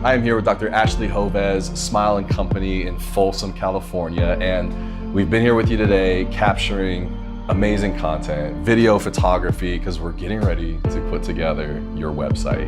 I am here with Dr. Ashley Joves, Smile and Company in Folsom, California, and we've been here with you today capturing amazing content, video photography, because we're getting ready to put together your website.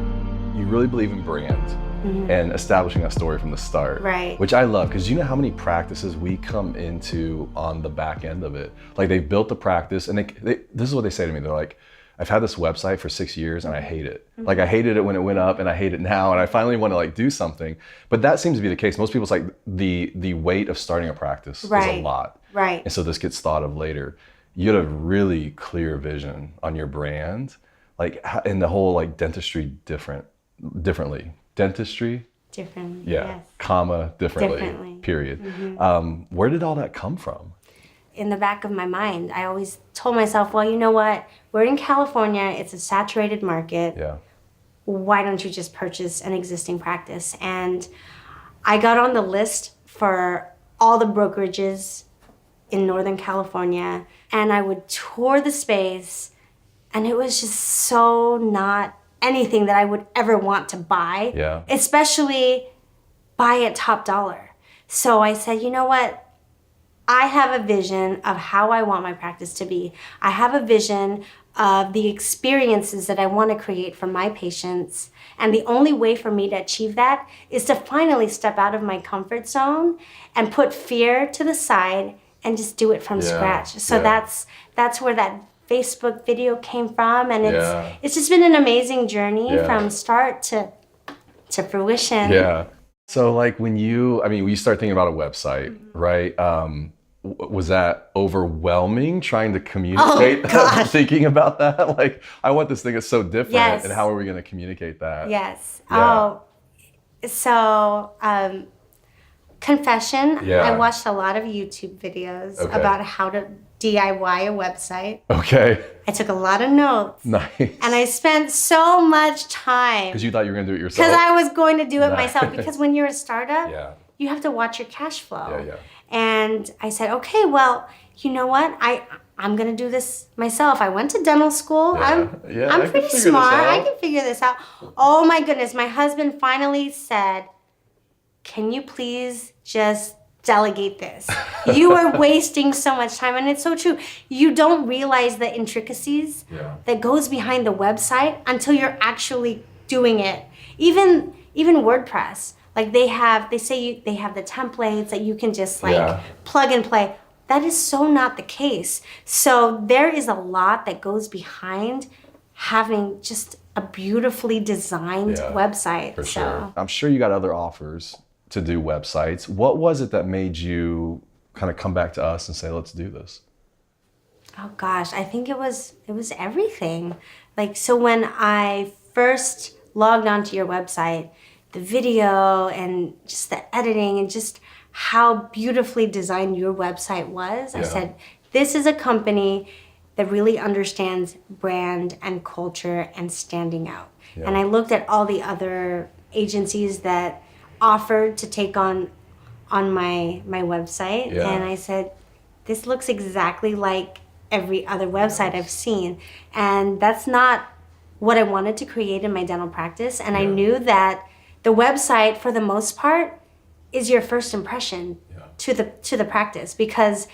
You really believe in brand and establishing a story from the start, right? Which I love, because you know how many practices we come into on the back end of it. Like they've built the practice, and this is what they say to me. They're like, I've had this website for 6 years and I hate it. Like I hated it when it went up and I hate it now, and I finally want to like do something. But that seems to be the case. Most people, it's like the weight of starting a practice is a lot. Right. And so this gets thought of later. You had a really clear vision on your brand, like in the whole like dentistry differently. Dentistry? Differently, yeah. Yes. Comma, differently. Period. Where did all that come from? In the back of my mind, I always told myself, well, you know what? We're in California. It's a saturated market. Yeah. Why don't you just purchase an existing practice? And I got on the list for all the brokerages in Northern California, and I would tour the space, and it was just so not anything that I would ever want to buy, especially buy at top dollar. So I said, you know what? I have a vision of how I want my practice to be. I have a vision of the experiences that I want to create for my patients. And the only way for me to achieve that is to finally step out of my comfort zone and put fear to the side and just do it from scratch. So that's where that Facebook video came from. And it's just been an amazing journey from start to fruition. Yeah. So like when you start thinking about a website, right? Was that overwhelming trying to communicate that, thinking about that? Like, I want this thing that's so different, and how are we going to communicate that? Yes. Yeah. Confession, I watched a lot of YouTube videos about how to DIY a website. Okay. I took a lot of notes. Nice. And I spent so much time. Because you thought you were going to do it yourself? Because I was going to do it myself. Because when you're a startup, you have to watch your cash flow. Yeah. And I said, okay, well, you know what? I'm going to do this myself. I went to dental school. I'm pretty smart. I can figure this out. Oh my goodness. My husband finally said, can you please just delegate this? You are wasting so much time. And it's so true. You don't realize the intricacies that goes behind the website until you're actually doing it. Even WordPress, like they have the templates that you can just plug and play. That is so not the case. So there is a lot that goes behind having just a beautifully designed website. For sure. I'm sure you got other offers to do websites. What was it that made you kind of come back to us and say, let's do this? Oh gosh, I think it was everything. Like, so when I first logged onto your website, the video and just the editing and just how beautifully designed your website was, I said, this is a company that really understands brand and culture and standing out. And I looked at all the other agencies that offered to take on my website, and I said, this looks exactly like every other website I've seen. And that's not what I wanted to create in my dental practice. And I knew that the website, for the most part, is your first impression to the practice, because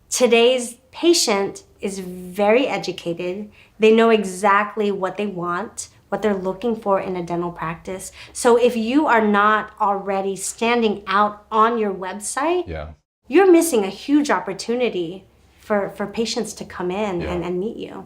today's patient is very educated. They know exactly what they want, what they're looking for in a dental practice. So if you are not already standing out on your website, you're missing a huge opportunity for patients to come in and meet you.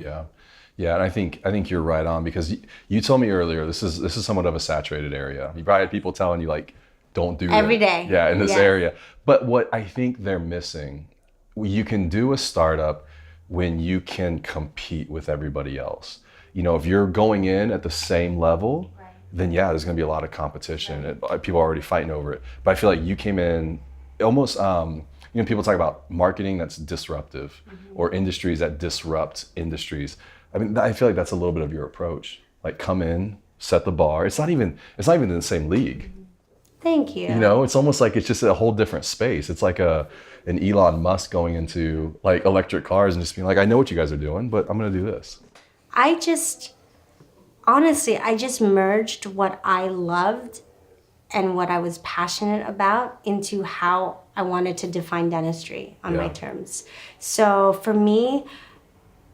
Yeah, and I think you're right on, because you told me earlier this is somewhat of a saturated area. You probably had people telling you like, don't do every that. day. Yeah, in this area. But what I think they're missing, you can do a startup when you can compete with everybody else. You know, if you're going in at the same level, then there's going to be a lot of competition. People are already fighting over it. But I feel like you came in almost, people talk about marketing that's disruptive or industries that disrupt industries. I mean, I feel like that's a little bit of your approach. Like, come in, set the bar. It's not even in the same league. Thank you. You know, it's almost like it's just a whole different space. It's like an Elon Musk going into like electric cars and just being like, I know what you guys are doing, but I'm going to do this. Honestly, I just merged what I loved and what I was passionate about into how I wanted to define dentistry on my terms. So for me,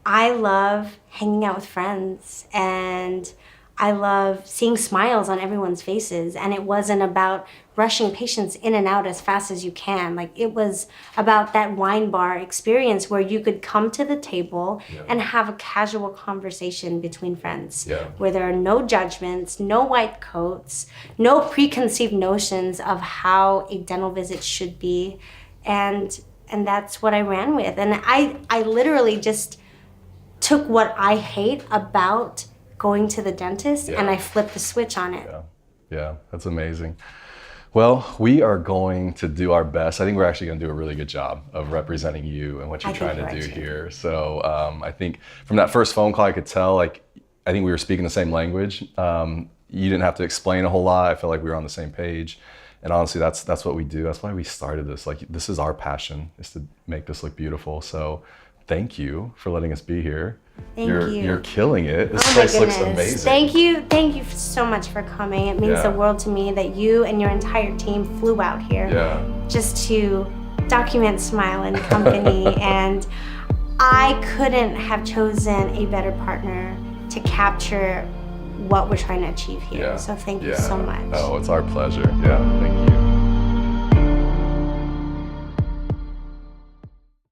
I love hanging out with friends, and I love seeing smiles on everyone's faces. And it wasn't about rushing patients in and out as fast as you can. Like, it was about that wine bar experience where you could come to the table and have a casual conversation between friends, where there are no judgments, no white coats, no preconceived notions of how a dental visit should be. And that's what I ran with. And I literally just took what I hate about going to the dentist and I flipped the switch on it. Yeah, that's amazing. Well, we are going to do our best. I think we're actually going to do a really good job of representing you and what you're trying to do here. So I think from that first phone call, I could tell, like, I think we were speaking the same language. You didn't have to explain a whole lot. I felt like we were on the same page. And honestly, that's what we do. That's why we started this. Like, this is our passion, is to make this look beautiful. So thank you for letting us be here. You're killing it. This place looks amazing. Thank you so much for coming. It means the world to me that you and your entire team flew out here just to document Smile and Company. And I couldn't have chosen a better partner to capture what we're trying to achieve here. So thank you so much. Oh, it's our pleasure. Yeah, thank you.